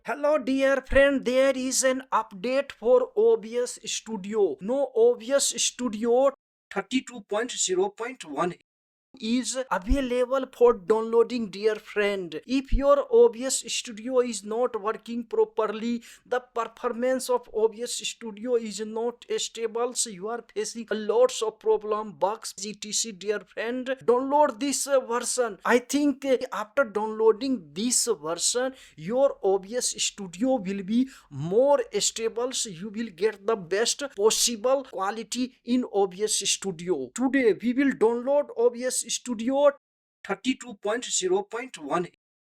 Hello dear friend, there is an update for OBS Studio. No, OBS Studio 32.0.1 is available for downloading, dear friend. If your OBS Studio is not working properly, the performance of OBS Studio is not stable, so you are facing a lots of problem, bugs, etc, dear friend. Download this version. I think after downloading this version, your OBS Studio will be more stable, so you will get the best possible quality in OBS Studio. Today we will download OBS Studio 32.0.1.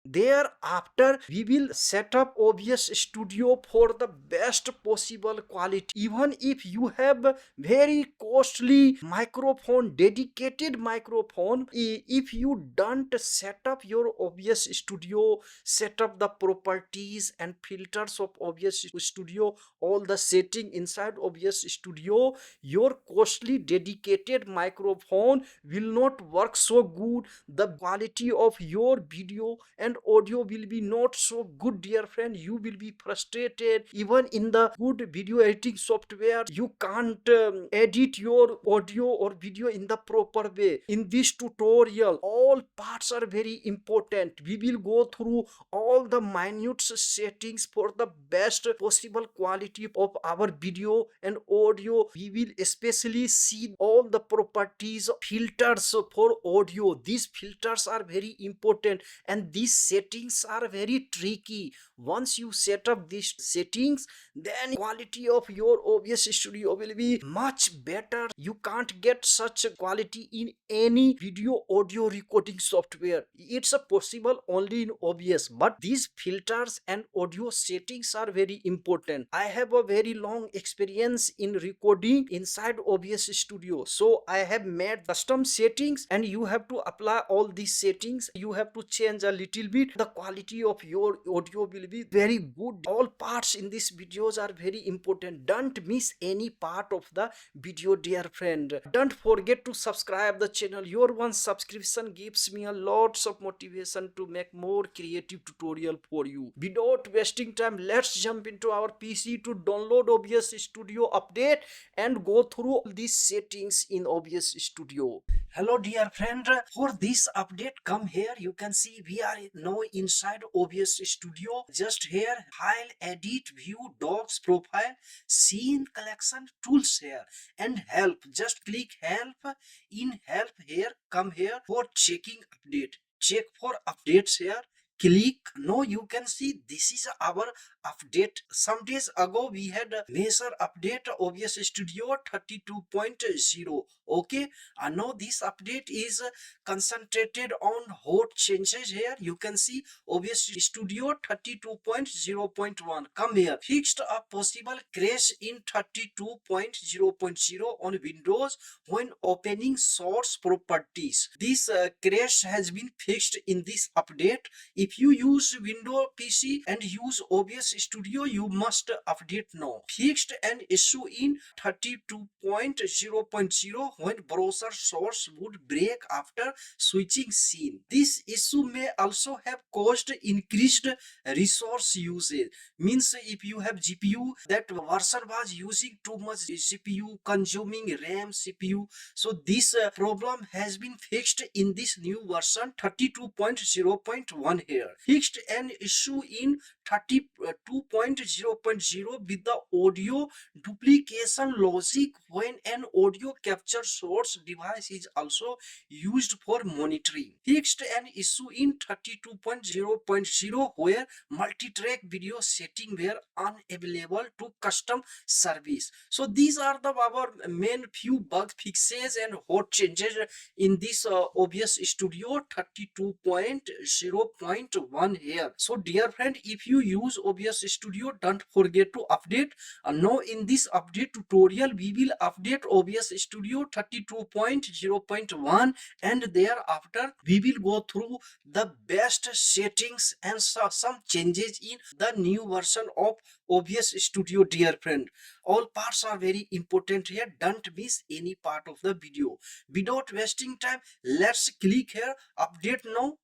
Thereafter, we will set up OBS Studio for the best possible quality. Even if you have very costly microphone, dedicated microphone, if you don't set up your OBS Studio, set up the properties and filters of OBS Studio, all the setting inside OBS Studio, your costly dedicated microphone will not work so good. The quality of your video and audio will be not so good, dear friend. You will be frustrated. Even in the good video editing software, you can't edit your audio or video in the proper way. In this tutorial, all parts are very important. We will go through all the minute settings for the best possible quality of our video and audio. We will especially see all the properties, filters for audio. These filters are very important and these settings are very tricky. Once you set up these settings, then quality of your OBS Studio will be much better. You can't get such quality in any video audio recording software. It's possible only in OBS, but these filters and audio settings are very important. I have a very long experience in recording inside OBS Studio, so I have made custom settings and you have to apply all these settings. You have to change a little bit. The quality of your audio will be very good. All parts in these videos are very important. Don't miss any part of the video, dear friend. Don't forget to subscribe the channel. Your one subscription gives me a lots of motivation to make more creative tutorial for you. Without wasting time, let's jump into our PC to download OBS Studio update and go through these settings in OBS Studio. Hello dear friend, for this update come here. You can see we are now inside OBS Studio. Just here, file, edit, view, docs, profile, scene, collection, tools here, and help. Just click help. In help here, come here for checking update. Check for updates here. Click. Now you can see this is our update. Some days ago we had a major update OBS Studio 32.0. Okay, and now this update is concentrated on hot changes. Here you can see OBS Studio 32.0.1. come here, fixed a possible crash in 32.0.0 on Windows when opening source properties. This crash has been fixed in this update. If you use Windows PC and use OBS Studio, you must update now. Fixed an issue in 32.0.0 when browser source would break after switching scene. This issue may also have caused increased resource usage. Means if you have GPU, that version was using too much CPU, consuming RAM, CPU. So this problem has been fixed in this new version 32.0.1 here. Fixed an issue in 32.0.0 with the audio duplication logic when an audio capture source device is also used for monitoring. Fixed an issue in 32.0.0 where multi-track video setting were unavailable to custom service. So these are the our main few bug fixes and hot changes in this OBS Studio 32.0.1 here. So dear friend, if you use OBS Studio, don't forget to update. Now in this update tutorial we will update OBS Studio 32.0.1 and thereafter we will go through the best settings and some changes in the new version of OBS Studio, dear friend. All parts are very important here. Don't miss any part of the video. Without wasting time, let's click here update now.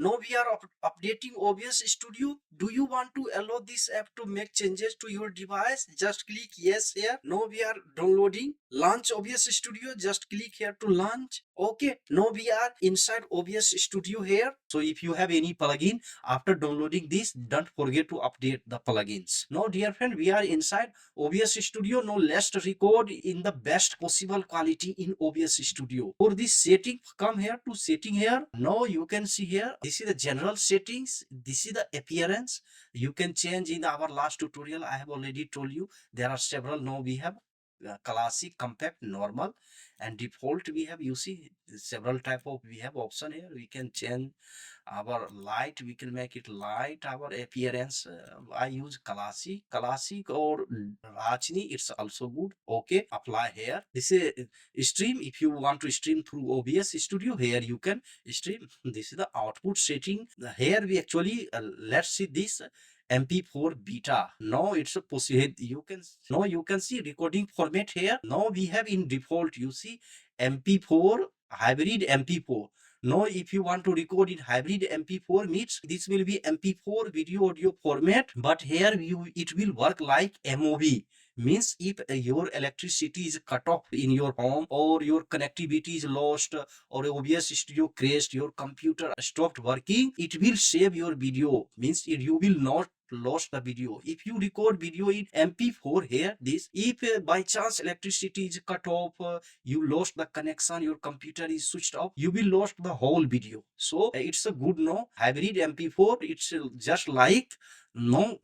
Now we are updating OBS Studio. Do you want to allow this app to make changes to your device? Just click yes here. Now we are downloading. Launch OBS Studio. Just click here to launch. Okay, now we are inside OBS Studio here. So if you have any plugin after downloading this, don't forget to update the plugins. Now dear friend, we are inside OBS Studio. Now let's record in the best possible quality in OBS Studio. For this setting, come here to setting here. Now you can see here, this is the general settings. This is the appearance. You can change in our last tutorial. I have already told you there are several. Now we have classic, compact, normal, and default. We have, you see, several type of, we have option here. We can change our light, we can make it light. Our appearance, I use classic or Rajni, it's also good. Okay, apply here. This is stream. If you want to stream through OBS Studio, here you can stream. This is the output setting. Here we actually let's see this MP4 beta. Now it's a possible. You can see recording format here. Now we have in default, you see, MP4, hybrid MP4. Now if you want to record in hybrid MP4, means this will be MP4 video audio format, but here it will work like MOV. Means if your electricity is cut off in your home, or your connectivity is lost, or OBS Studio crashed, your computer stopped working, it will save your video. Means you will not lost the video. If you record video in MP4 here, this, if by chance electricity is cut off, you lost the connection, your computer is switched off, you will lost the whole video. So it's a good, no, hybrid MP4. It's just like no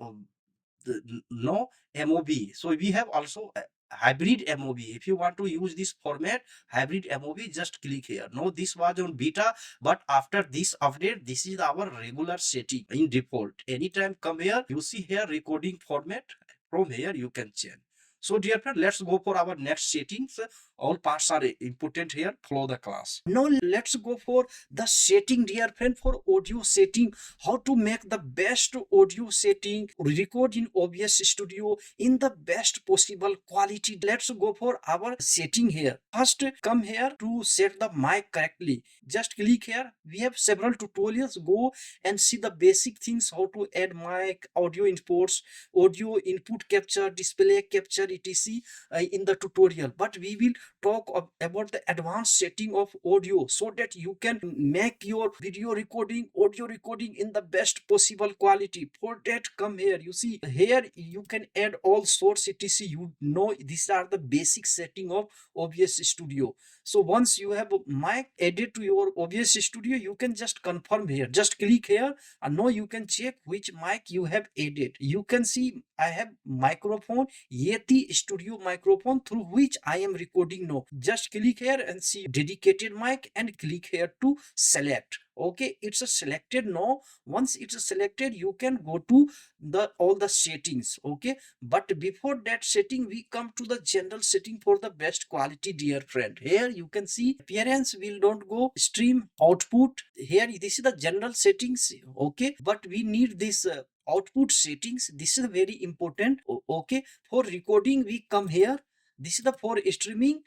no MOV. So we have also hybrid MOV. If you want to use this format, hybrid MOV, just click here. No, this was on beta, but after this update, this is our regular setting in default. Anytime come here, you see here recording format. From here you can change. So dear friend, let's go for our next settings. All parts are important here. Follow the class. Now let's go for the setting, dear friend, for audio setting. How to make the best audio setting, record in OBS Studio in the best possible quality. Let's go for our setting here. First, come here to set the mic correctly. Just click here. We have several tutorials. Go and see the basic things, how to add mic, audio inputs, audio input capture, display capture, etc. In the tutorial. But we will talk about the advanced setting of audio, so that you can make your video recording, audio recording in the best possible quality. For that, come here. You see here you can add all sorts, etc. You know, these are the basic setting of OBS Studio. So once you have a mic added to your OBS Studio, you can just confirm here. Just click here, and now you can check which mic you have added. You can see I have microphone, Yeti Studio microphone, through which I am recording now. Just click here and see dedicated mic, and click here to select. Okay, it's a selected now. Once it's selected, you can go to the all the settings. Okay, but before that setting, we come to the general setting for the best quality, dear friend. Here you can see appearance will don't go, stream output. Here this is the general settings. Okay, but we need this output settings. This is very important. Okay, for recording we come here. This is the for streaming.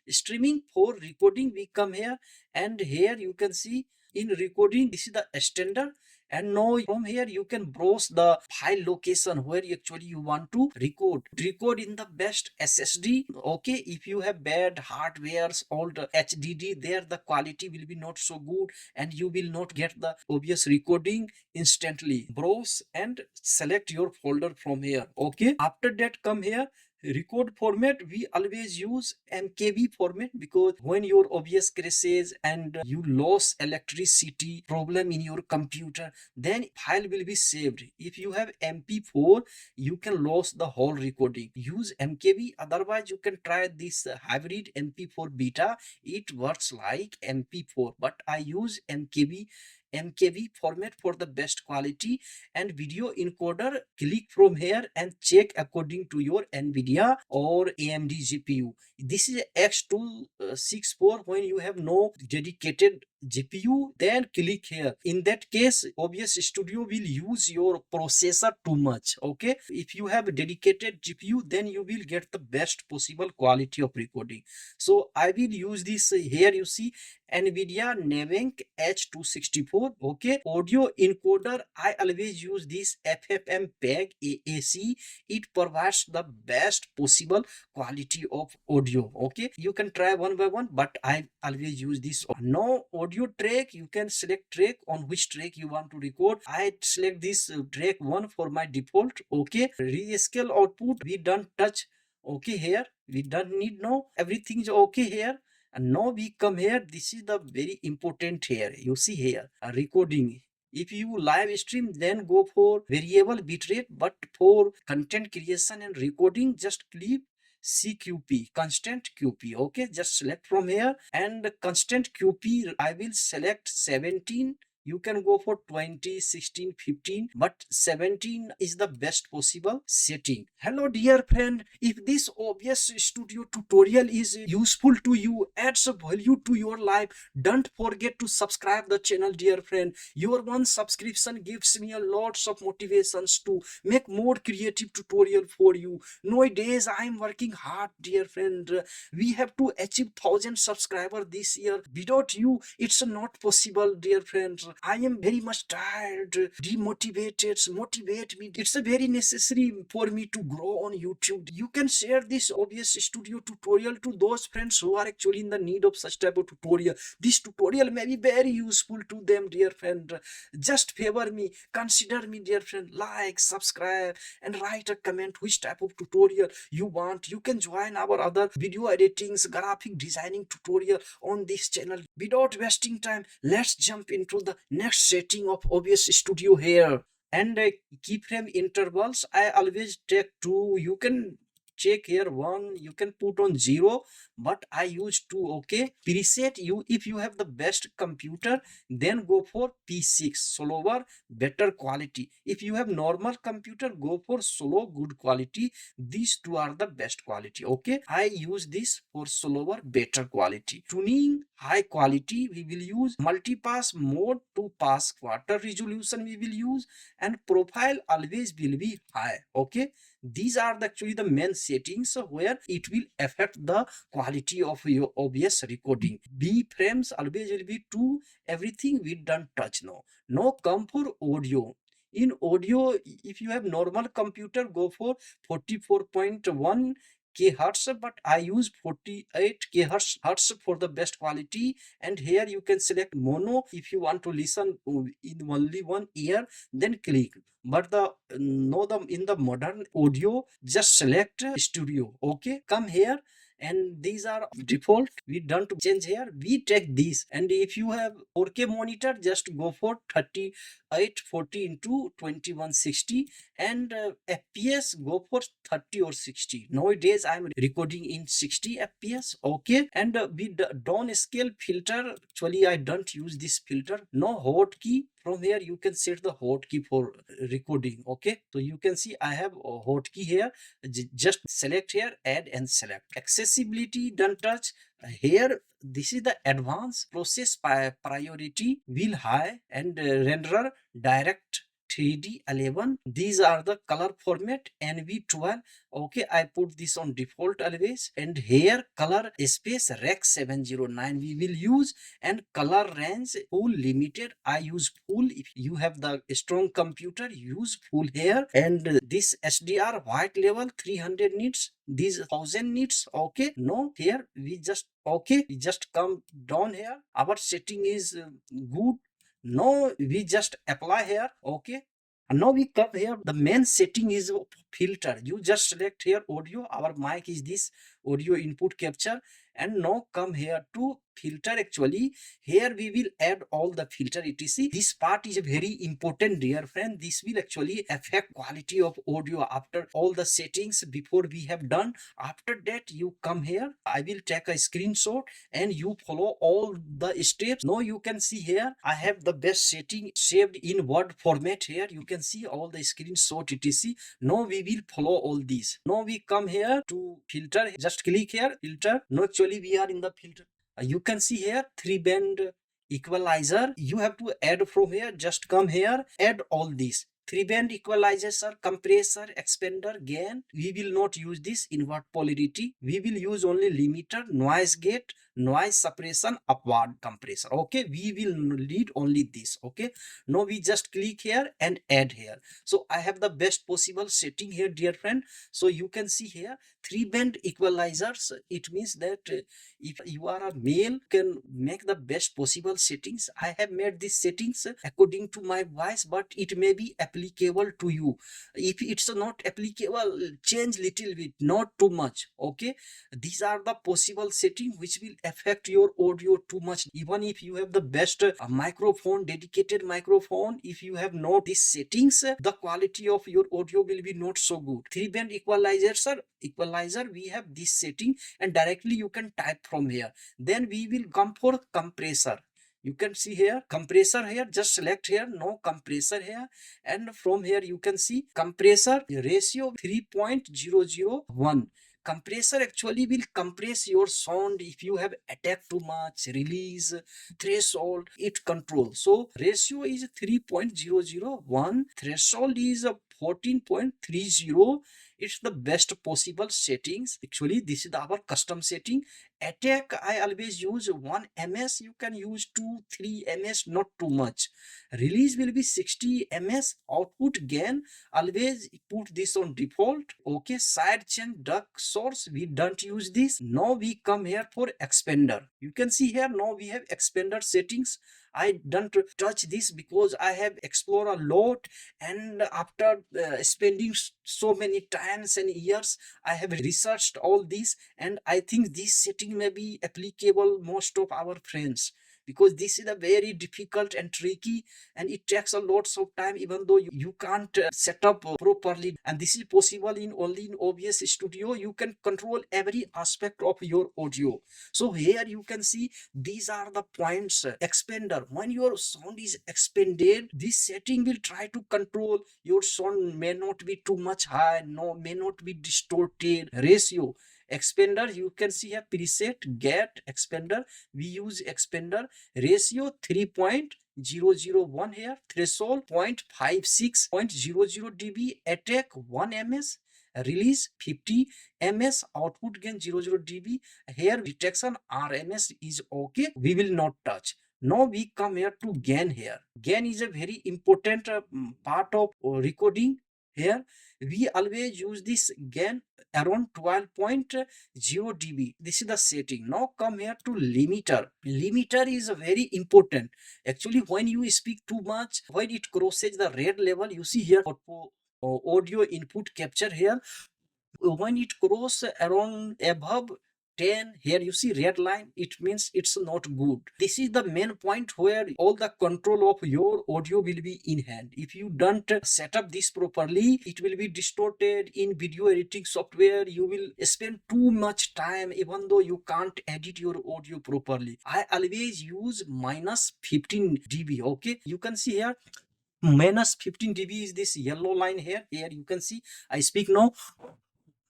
For recording we come here, and here you can see in recording this is the standard. And now from here you can browse the file location where actually you want to record in the best SSD. Okay, if you have bad hardwares, old HDD, there the quality will be not so good, and you will not get the obvious recording instantly. Browse and select your folder from here. Okay, after that come here. Record format, we always use MKV format, because when your OBS crashes and you lose electricity problem in your computer, then file will be saved. If you have MP4, you can lose the whole recording. Use MKV. Otherwise you can try this hybrid MP4 beta. It works like MP4, but I use MKV format for the best quality. And video encoder, click from here and check according to your NVIDIA or AMD GPU. This is X264 when you have no dedicated GPU, then click here. In that case, OBS Studio will use your processor too much. Okay, if you have a dedicated GPU, then you will get the best possible quality of recording. So I will use this here. You see, NVIDIA Navenc H264. Okay, audio encoder. I always use this FFmpeg AAC. It provides the best possible quality of audio. Okay, you can try one by one, but I always use this. No audio track, you can select track on which track you want to record. I select this track 1 for my default. Okay, rescale output we don't touch. Okay, here we don't need. No, everything is okay here. And now we come here. This is the very important here. You see here a recording. If you live stream, then go for variable bitrate, but for content creation and recording, just click CQP, constant QP. Okay, just select from here, and constant QP I will select 17. You can go for 20, 16, 15, but 17 is the best possible setting. Hello dear friend, if this OBS Studio tutorial is useful to you, adds value to your life, don't forget to subscribe the channel dear friend. Your one subscription gives me a lots of motivations to make more creative tutorial for you. Nowadays I am working hard dear friend. We have to achieve 1000 subscribers this year. Without you it's not possible dear friends. I am very much tired, demotivated. Motivate me. It's a very necessary for me to grow on YouTube. You can share this OBS Studio tutorial to those friends who are actually in the need of such type of tutorial. This tutorial may be very useful to them dear friend. Just favor me, consider me dear friend, like, subscribe, and write a comment which type of tutorial you want. You can join our other video editings, graphic designing tutorial on this channel. Without wasting time, let's jump into the next setting of OBS Studio here. And keyframe intervals I always take 2. You can check here 1, you can put on 0, but I use 2. Okay, preset, you if you have the best computer, then go for P6, slower, better quality. If you have normal computer, go for slow, good quality. These two are the best quality. Okay, I use this for slower, better quality. Tuning, high quality, we will use multipass mode to pass quarter resolution we will use, and profile always will be high. Okay, these are actually the main settings where it will affect the quality of your OBS recording. B frames always will be 2. Everything we don't touch now. Now come for audio. In audio, if you have normal computer, go for 44.1 kHz, but I use 48 kHz for the best quality. And here you can select mono if you want to listen in only one ear, then click. But the no, the in the modern audio, just select studio. Okay, come here, and these are default. We don't change here, we take this. And if you have 4K monitor, just go for 3840 into 2160, and FPS go for 30 or 60. Nowadays I'm recording in 60 FPS. Okay, and with the down scale filter, actually I don't use this filter. No hotkey. From here you can set the hotkey for recording. Okay, so you can see I have a hotkey here. Just select here, add and select. Accessibility, don't touch. Here this is the advanced process priority, wheel high, and renderer direct 3D11. These are the color format NV12. Okay, I put this on default always. And here color space rec 709 we will use, and color range full limited. I use full. If you have the strong computer, use full here. And this SDR white level 300 nits, these 1000 nits. Okay, no, here we just okay, we just come down here. Our setting is good. Now we just apply here. Okay, and now we come here. The main setting is filter. You just select here audio. Our mic is this audio input capture. And now come here to filter. Actually here we will add all the filter etc. This part is very important dear friend. This will actually affect quality of audio after all the settings before we have done. After that you come here, I will take a screenshot and you follow all the steps. Now you can see here I have the best setting saved in word format. Here you can see all the screenshot etc. Now we will follow all these. Now we come here to filter, just click here filter. Now actually we are in the filter. You can see here 3 band equalizer, you have to add from here. Just come here, add all these. 3-band equalizer, compressor, expander, gain. We will not use this invert polarity. We will use only limiter, noise gate, noise suppression, upward compressor. Okay, we will need only this. Okay, now we just click here and add here. So I have the best possible setting here, dear friend. So you can see here 3-band equalizers. It means that if you are a male, you can make the best possible settings. I have made these settings according to my voice, but it may be applicable to you. If it's not applicable, change little bit, not too much. Okay, these are the possible setting which will affect your audio too much. Even if you have the best microphone, dedicated microphone, if you have not these settings, the quality of your audio will be not so good. 3-band equalizer, we have this setting, and directly you can type from here. Then we will come for compressor. You can see here compressor here, just select here, no compressor here, and from here you can see compressor ratio 3.001. Compressor actually will compress your sound. If you have attack too much, release, threshold, it controls. So ratio is 3.001, threshold is 14.30. It's the best possible settings. Actually this is our custom setting. Attack, I always use 1 ms. You can use 2-3 ms, not too much. Release will be 60 ms. Output gain, always put this on default. Okay, side chain duck source, we don't use this. Now we come here for expander. You can see here now we have expander settings. I don't touch this because I have explored a lot, and after spending so many times and years, I have researched all this, and I think this setting may be applicable most of our friends, because this is a very difficult and tricky, and it takes a lots of time, even though you can't set up properly. And this is possible in only in OBS Studio. You can control every aspect of your audio. So here you can see these are the points. Expander, when your sound is expanded, this setting will try to control your sound. May not be too much high, no, may not be distorted. Ratio, expander, you can see a preset get expander. We use expander ratio 3.001 here, threshold 0.56.00 dB, attack 1 ms, release 50 ms, output gain 00 dB. Here detection RMS is okay, we will not touch. Now we come here to gain. Here gain is a very important part of recording. Here we always use this gain around 12.0 dB. This is the setting. Now come here to limiter. Limiter is very important. Actually when you speak too much, when it crosses the red level, you see here audio input capture here, when it cross around above 10, here you see red line, it means it's not good. This is the main point where all the control of your audio will be in hand. If you don't set up this properly, it will be distorted. In video editing software, you will spend too much time even though you can't edit your audio properly. I always use minus 15 dB. Okay, you can see here minus 15 dB is this yellow line here. Here you can see I speak now.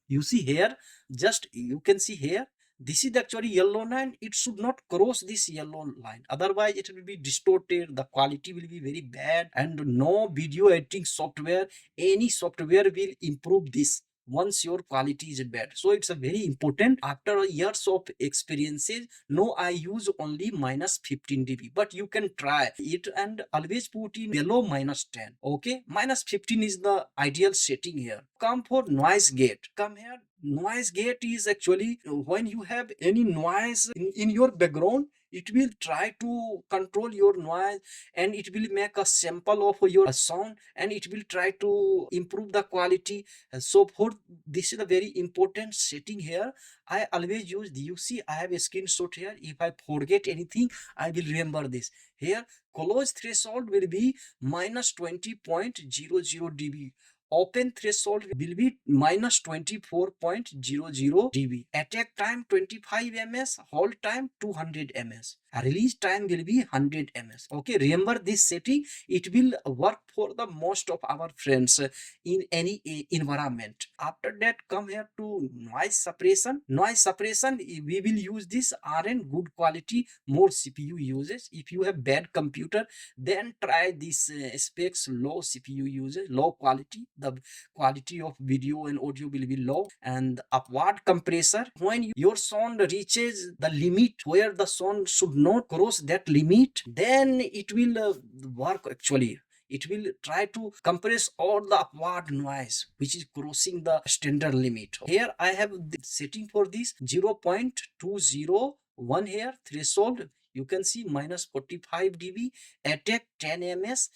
You see here, just you can see here, this is actually yellow line. It should not cross this yellow line, otherwise it will be distorted, the quality will be very bad, and no video editing software, any software will improve this once your quality is bad. So it's a very important. After years of experiences, no, I use only minus 15 dB, but you can try it and always put in below minus 10. Okay, minus 15 is the ideal setting here. Come for noise gate. Come here. Noise gate is actually when you have any noise in your background, it will try to control your noise, and it will make a sample of your sound, and it will try to improve the quality and so forth. This is a very important setting here. I always use, you see I have a screenshot here. If I forget anything, I will remember this. Here close threshold will be minus 20.00 dB. Open threshold will be minus 24.00 dB. Attack time 25 ms, hold time 200 ms. release time will be 100 ms. Okay, remember this setting, it will work for the most of our friends in any environment. After that, come here to noise suppression. Noise suppression, we will use this rn good quality, more cpu uses. If you have bad computer, then try this specs low cpu usage, low quality. The quality of video and audio will be low. And upward compressor, when your sound reaches the limit where the sound should not cross that limit, then it will work actually. It will try to compress all the upward noise which is crossing the standard limit. Here I have the setting for this 0.201 here threshold. You can see minus 45 dB, attack 10 ms,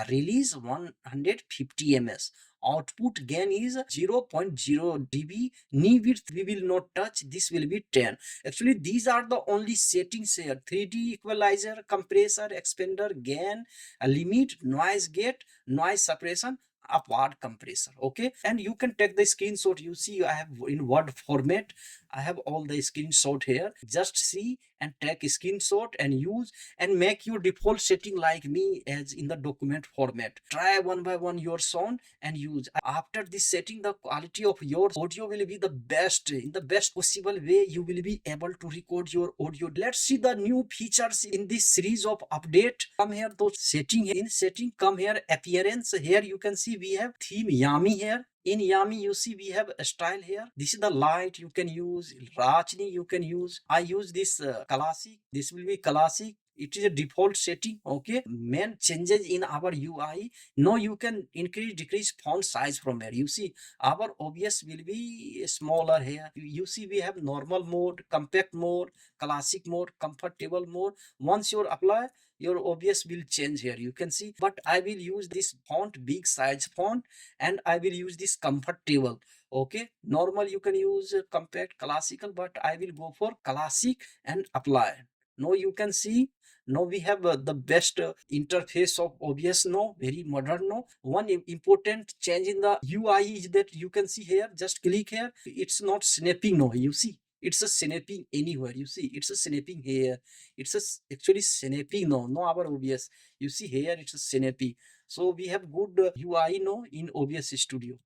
release 150 ms. Output gain is 0.0 dB. Knee width we will not touch, this will be 10. Actually these are the only settings here: 3D equalizer, compressor, expander, gain, limit, noise gate, noise suppression, upward compressor. Okay, and you can take the screenshot. You see I have in word format, I have all the screenshot here. Just see and take a screenshot and use, and make your default setting like me as in the document format. Try one by one your sound and use. After this setting, the quality of your audio will be the best, in the best possible way you will be able to record your audio. Let's see the new features in this series of update. Come here, those setting, in setting, come here, appearance. Here you can see we have theme Yami here. In Yami, you see we have a style here. This is the light you can use. Rajni you can use. I use this classic. This will be classic. It is a default setting. Okay, main changes in our UI. Now you can increase decrease font size from here. You see our OBS will be smaller here. You see we have normal mode, compact mode, classic mode, comfortable mode. Once you apply, your OBS will change here. You can see, but I will use this font, big size font, and I will use this comfortable. Okay, normal you can use compact, classical, but I will go for classic and apply. Now you can see, now we have the best interface of OBS now, very modern now. One important change in the UI is that you can see here, just click here, it's not snapping now. You see it's a snapping anywhere. You see it's a snapping here, it's actually snapping now, no our OBS. You see here it's a snapping. So we have good UI now in OBS Studio.